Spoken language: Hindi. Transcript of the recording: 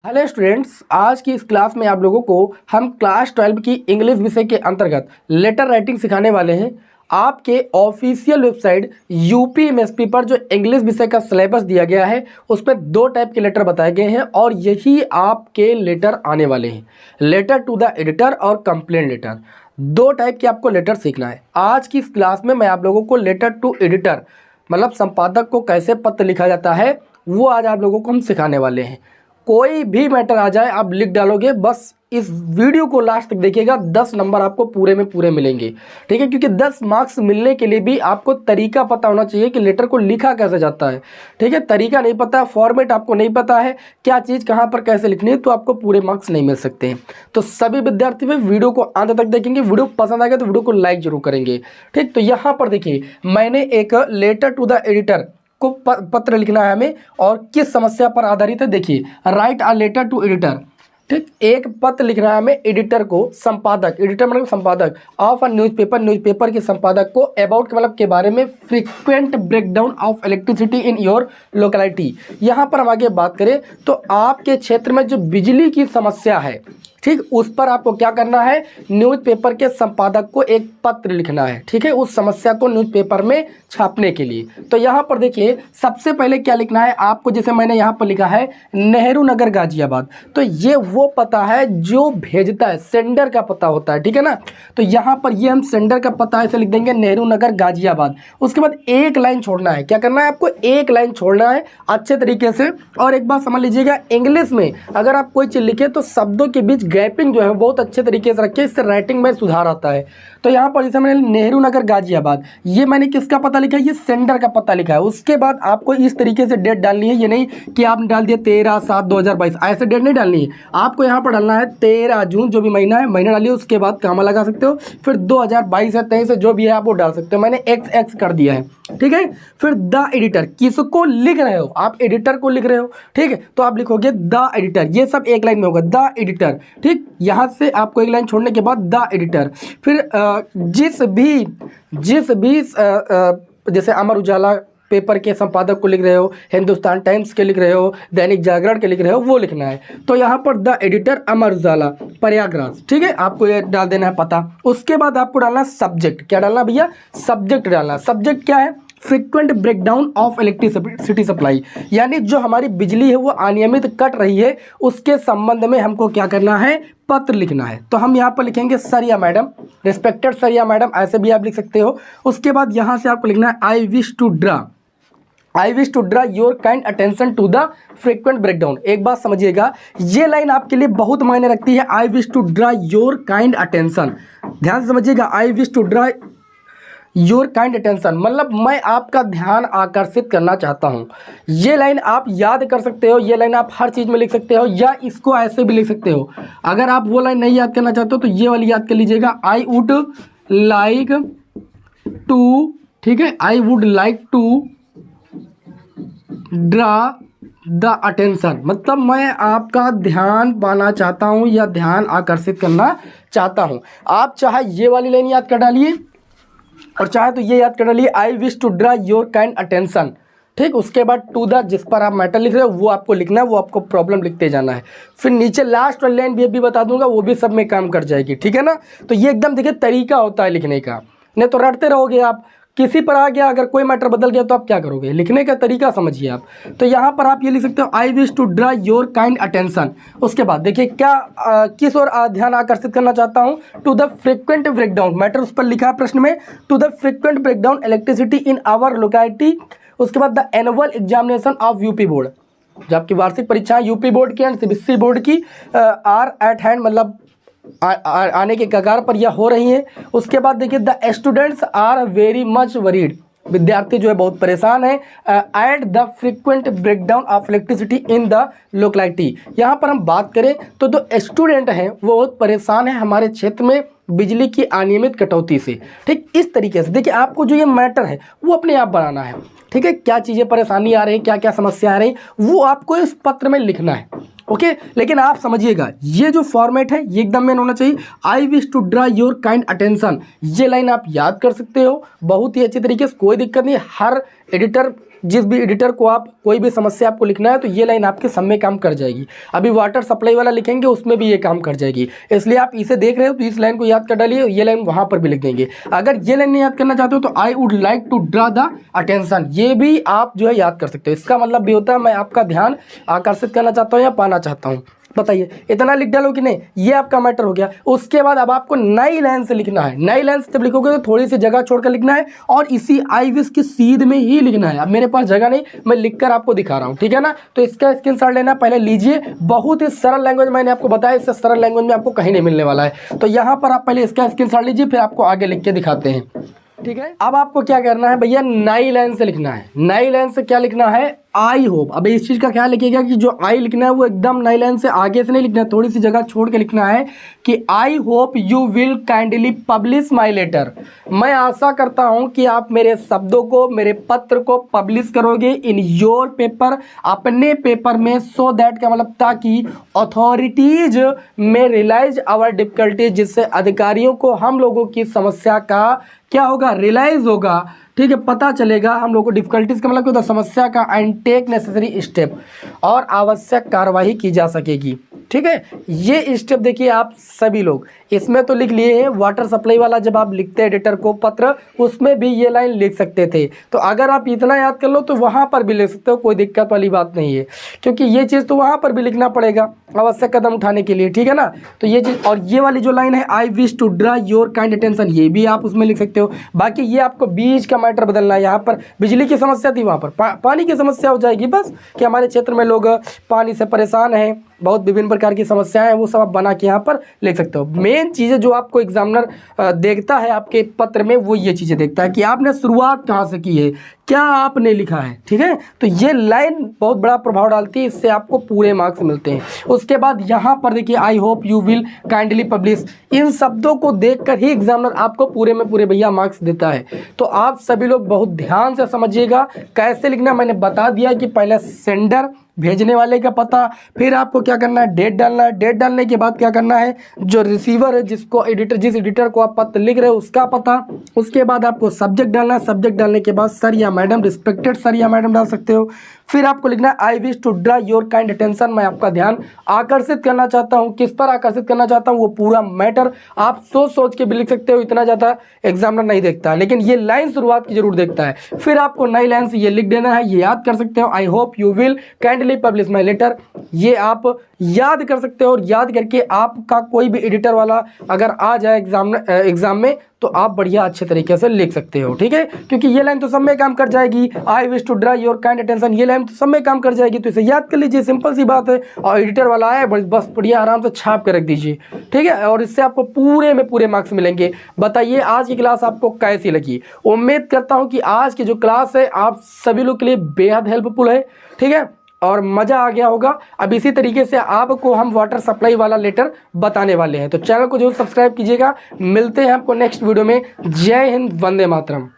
हेलो स्टूडेंट्स, आज की इस क्लास में आप लोगों को हम क्लास 12 की इंग्लिश विषय के अंतर्गत लेटर राइटिंग सिखाने वाले हैं। आपके ऑफिशियल वेबसाइट यूपीएमएसपी पर जो इंग्लिश विषय का सिलेबस दिया गया है उस पर दो टाइप के लेटर बताए गए हैं और यही आपके लेटर आने वाले हैं। लेटर टू द एडिटर और कंप्लेंट लेटर, दो टाइप के आपको लेटर सीखना है। आज की इस क्लास में मैं आप लोगों को लेटर टू एडिटर मतलब संपादक को कैसे पत्र लिखा जाता है वो आज आप लोगों को हम सिखाने वाले हैं। कोई भी मैटर आ जाए आप लिख डालोगे, बस इस वीडियो को लास्ट तक देखिएगा, 10 नंबर आपको पूरे में पूरे मिलेंगे। ठीक है, क्योंकि 10 मार्क्स मिलने के लिए भी आपको तरीका पता होना चाहिए कि लेटर को लिखा कैसे जाता है। ठीक है, तरीका नहीं पता, फॉर्मेट आपको नहीं पता है, क्या चीज़ कहाँ पर कैसे लिखनी है, तो आपको पूरे मार्क्स नहीं मिल सकते हैं। तो सभी विद्यार्थी भी वीडियो को अंत तक देखेंगे। वीडियो पसंद आएगा तो वीडियो को लाइक जरूर करेंगे। ठीक, तो यहाँ पर देखिए मैंने एक लेटर टू द एडिटर को पत्र लिखना है हमें और किस समस्या पर आधारित है। देखिए, write a letter to editor. ठीक, एक पत्र लिखना है हमें एडिटर को, संपादक, एडिटर मतलब संपादक ऑफ अ न्यूज़पेपर, न्यूज़पेपर के संपादक को, अबाउट मतलब के बारे में, frequent breakdown of electricity in your locality. यहाँ पर हम आगे बात करें तो आपके क्षेत्र में जो बिजली की समस्या है, ठीक, उस पर आपको क्या करना है, न्यूज़पेपर के संपादक को एक पत्र लिखना है। ठीक है, उस समस्या को न्यूज़पेपर में छापने के लिए। तो यहाँ पर देखिए सबसे पहले क्या लिखना है आपको, जैसे मैंने यहाँ पर लिखा है नेहरू नगर गाजियाबाद, तो ये वो पता है जो भेजता है, सेंडर का पता होता है। ठीक है ना, तो यहाँ पर ये हम सेंडर का पता ऐसे लिख देंगे, नेहरू नगर गाजियाबाद। उसके बाद एक लाइन छोड़ना है, क्या करना है आपको, एक लाइन छोड़ना है अच्छे तरीके से। और एक बात समझ लीजिएगा, इंग्लिश में अगर आप कोई चीज़ लिखे तो शब्दों के बीच गैपिंग जो है बहुत अच्छे तरीके से रखिए, इससे राइटिंग में सुधार आता है। तो यहाँ पर जैसे मैंने नेहरू नगर गाजियाबाद, ये मैंने किसका पता लिखा है, ये सेंडर का पता लिखा है। उसके बाद आपको इस तरीके से डेट डालनी है, ये नहीं कि आपने डाल दिया 13/7/2022, ऐसे डेट नहीं डालनी है आपको। यहाँ पर डालना है 13 जून, जो भी महीना है महीना डालिए, उसके बाद कामा लगा सकते हो, फिर 2022 है 23 है जो भी है आप वो डाल सकते हो। मैंने XX कर दिया है। ठीक है, फिर द एडिटर, किसको लिख रहे हो आप, एडिटर को लिख रहे हो। ठीक है, तो आप लिखोगे द एडिटर, ये सब एक लाइन में होगा, द एडिटर। ठीक, यहाँ से आपको एक लाइन छोड़ने के बाद द एडिटर, फिर जिस भी जैसे अमर उजाला पेपर के संपादक को लिख रहे हो, हिंदुस्तान टाइम्स के लिख रहे हो, दैनिक जागरण के लिख रहे हो, वो लिखना है। तो यहाँ पर द एडिटर अमर उजाला प्रयागराज। ठीक है, आपको ये डाल देना है पता। उसके बाद आपको डालना सब्जेक्ट, क्या डालना भैया, सब्जेक्ट डालना। सब्जेक्ट क्या है, frequent breakdown of electricity supply, यानी जो हमारी बिजली है वो अनियमित कट रही है, उसके संबंध में हमको क्या करना है, पत्र लिखना है। तो हम यहाँ पर लिखेंगे सर या मैडम, रिस्पेक्टेड सर या मैडम, ऐसे भी आप लिख सकते हो। उसके बाद यहाँ से आपको लिखना है I wish to draw your kind attention to the frequent breakdown. एक बात समझिएगा, ये लाइन आपके लिए बहुत मायने रखती है, I wish to draw your kind attention. ध्यान से समझिएगा, I wish to draw your kind attention मतलब मैं आपका ध्यान आकर्षित करना चाहता हूँ। ये लाइन आप याद कर सकते हो, ये लाइन आप हर चीज़ में लिख सकते हो, या इसको ऐसे भी लिख सकते हो। अगर आप वो लाइन नहीं याद करना चाहते हो तो ये वाली याद कर लीजिएगा, आई वुड लाइक टू, ठीक है, I would like to draw the attention, मतलब मैं आपका ध्यान पाना चाहता हूँ या ध्यान आकर्षित करना चाहता हूँ। आप चाहे ये वाली लाइन याद कर डालिए और चाहे तो ये याद कर डालिए, I wish to draw your kind attention. ठीक, उसके बाद टू द, जिस पर आप मैटर लिख रहे हो वो आपको लिखना है, वो आपको प्रॉब्लम लिखते जाना है। फिर नीचे लास्ट वाली लाइन भी अभी बता दूंगा, वो भी सब में काम कर जाएगी। ठीक है ना, तो ये एकदम देखिए तरीका होता है लिखने का, नहीं तो रटते रहोगे आप। किसी पर आ गया, अगर कोई मैटर बदल गया तो आप क्या करोगे, लिखने का तरीका समझिए आप। तो यहाँ पर आप ये लिख सकते हो, I wish to draw your kind attention. उसके बाद देखिए क्या किस ओर ध्यान आकर्षित करना चाहता हूँ, to the frequent breakdown, matter उस पर लिखा है प्रश्न में, to the frequent breakdown electricity in our locality. उसके बाद the annual examination of UP board, जो आपकी वार्षिक परीक्षाएं यूपी बोर्ड की एंड सीबीएसई बोर्ड की आर एट हैंड, मतलब आने के कगार पर यह हो रही है। उसके बाद देखिए the students are very much worried, विद्यार्थी जो है बहुत परेशान है, at the frequent breakdown of electricity in the locality. यहाँ पर हम बात करें तो जो स्टूडेंट हैं वो बहुत परेशान है हमारे क्षेत्र में बिजली की अनियमित कटौती से। ठीक, इस तरीके से देखिए आपको जो ये मैटर है वो अपने आप बनाना है। ठीक है, क्या चीज़ें परेशानी आ रही है, क्या क्या समस्या आ रही वो आपको इस पत्र में लिखना है। ओके, लेकिन आप समझिएगा ये जो फॉर्मेट है ये एकदम मेन होना चाहिए, I wish to draw your kind attention. ये लाइन आप याद कर सकते हो बहुत ही अच्छी तरीके से, कोई दिक्कत नहीं। हर एडिटर जिस भी एडिटर को आप कोई भी समस्या आपको लिखना है तो ये लाइन आपके सब में काम कर जाएगी। अभी वाटर सप्लाई वाला लिखेंगे उसमें भी ये काम कर जाएगी, इसलिए आप इसे देख रहे हो तो इस लाइन को याद कर डालिए, ये लाइन वहाँ पर भी लिख देंगे। अगर ये लाइन नहीं याद करना चाहते हो तो I would like to draw the attention, ये भी आप जो है याद कर सकते हो। इसका मतलब भी होता है मैं आपका ध्यान आकर्षित करना चाहता हूँ या पाना चाहता हूँ। बताइए इतना लिख डालो कि नहीं, ये आपका मैटर हो गया। उसके बाद अब आपको नई लाइन से लिखना है। नई लाइन से जब लिखोगे तो थोड़ी सी जगह छोड़कर लिखना है और इसी आई विश की सीध में ही लिखना है। अब मेरे पास जगह नहीं, मैं लिखकर आपको दिखा रहा हूँ, ठीक है ना। तो इसका स्क्रीनशॉट लेना पहले लीजिए। बहुत ही सरल लैंग्वेज मैंने आपको बताया, इससे सरल लैंग्वेज में आपको कहीं नहीं मिलने वाला है। तो यहाँ पर आप पहले इसका स्क्रीनशॉट लीजिए, फिर आपको आगे लिख के दिखाते हैं, ठीक है। अब आपको क्या करना है भैया, नई लाइन से लिखना है। नई लाइन से क्या लिखना है, आई होप। अब इस चीज़ का ख्याल रखिएगा कि जो आई लिखना है वो एकदम नई लाइन से आगे से नहीं लिखना है, थोड़ी सी जगह छोड़ के लिखना है कि I hope you will kindly publish my letter. मैं आशा करता हूं कि आप मेरे शब्दों को, मेरे पत्र को पब्लिश करोगे इन योर पेपर, अपने पेपर में, सो दैट का मतलब ताकि अथॉरिटीज में रियलाइज आवर डिफिकल्टीज, जिससे अधिकारियों को हम लोगों की समस्या का क्या होगा, रियलाइज होगा, ठीक है, पता चलेगा हम लोग को। डिफिकल्टीज का मतलब क्या होता है, समस्या का, एंड टेक नेसेसरी स्टेप, और आवश्यक कार्रवाई की जा सकेगी, ठीक है। ये स्टेप देखिए आप सभी लोग इसमें तो लिख लिए हैं। वाटर सप्लाई वाला जब आप लिखते हैं एडिटर को पत्र, उसमें भी ये लाइन लिख सकते थे। तो अगर आप इतना याद कर लो तो वहाँ पर भी लिख सकते हो, कोई दिक्कत वाली बात नहीं है, क्योंकि ये चीज़ तो वहाँ पर भी लिखना पड़ेगा आवश्यक कदम उठाने के लिए, ठीक है ना। तो ये चीज़, और ये वाली जो लाइन है I wish to draw your kind attention, ये भी आप उसमें लिख सकते हो। बाकी ये आपको बीच का मैटर बदलना है। यहाँ पर बिजली की समस्या थी, वहाँ पर पानी की समस्या हो जाएगी, बस कि हमारे क्षेत्र में लोग पानी से परेशान हैं, बहुत विभिन्न प्रकार की समस्याएं हैं, वो सब आप बना के यहाँ पर लिख सकते हो। मेन चीज़ें जो आपको एग्जामिनर देखता है आपके पत्र में, वो ये चीज़ें देखता है कि आपने शुरुआत कहाँ से की है, क्या आपने लिखा है, ठीक है। तो ये लाइन बहुत बड़ा प्रभाव डालती है, इससे आपको पूरे मार्क्स मिलते हैं। उसके बाद यहाँ पर देखिए I hope you will kindly publish, इन शब्दों को देखकर ही एग्जामिनर आपको पूरे में पूरे भैया मार्क्स देता है। तो आप सभी लोग बहुत ध्यान से समझिएगा कैसे लिखना। मैंने बता दिया कि पहले सेंडर, भेजने वाले का पता, फिर आपको क्या करना है, डेट डालना है। डेट डालने के बाद क्या करना है, जो रिसीवर है, जिसको एडिटर, जिस एडिटर को आप पत्र लिख रहे हो उसका पता। उसके बाद आपको सब्जेक्ट डालना है। सब्जेक्ट डालने के बाद सर या मैडम, रिस्पेक्टेड सर या मैडम डाल सकते हो। फिर आपको लिखना है I wish to draw your kind attention, मैं आपका ध्यान आकर्षित करना चाहता हूँ। किस पर आकर्षित करना चाहता हूँ, वो पूरा मैटर आप सोच सोच के भी लिख सकते हो, इतना ज़्यादा एग्जामिनर नहीं देखता, लेकिन ये लाइन शुरुआत की जरूर देखता है। फिर आपको नई लाइन से ये लिख देना है, ये याद कर सकते हो, I hope you will kindly publish my letter. ये आप याद कर सकते हो, और याद करके आपका कोई भी एडिटर वाला अगर आ जाए एग्जाम में तो आप बढ़िया अच्छे तरीके से लिख सकते हो, ठीक है। क्योंकि ये लाइन तो सब में काम कर जाएगी, I wish to draw your kind attention, ये लाइन तो सब में काम कर जाएगी। तो इसे याद कर लीजिए, सिंपल सी बात है। और एडिटर वाला है बस बढ़िया आराम से छाप कर रख दीजिए, ठीक है। और इससे आपको पूरे में पूरे मार्क्स मिलेंगे। बताइए आज की क्लास आपको कैसी लगी। उम्मीद करता हूँ कि आज की जो क्लास है आप सभी लोग के लिए बेहद हेल्पफुल है, ठीक है, और मज़ा आ गया होगा। अब इसी तरीके से आपको हम वाटर सप्लाई वाला लेटर बताने वाले हैं, तो चैनल को जरूर सब्सक्राइब कीजिएगा। मिलते हैं आपको नेक्स्ट वीडियो में। जय हिंद, वंदे मातरम।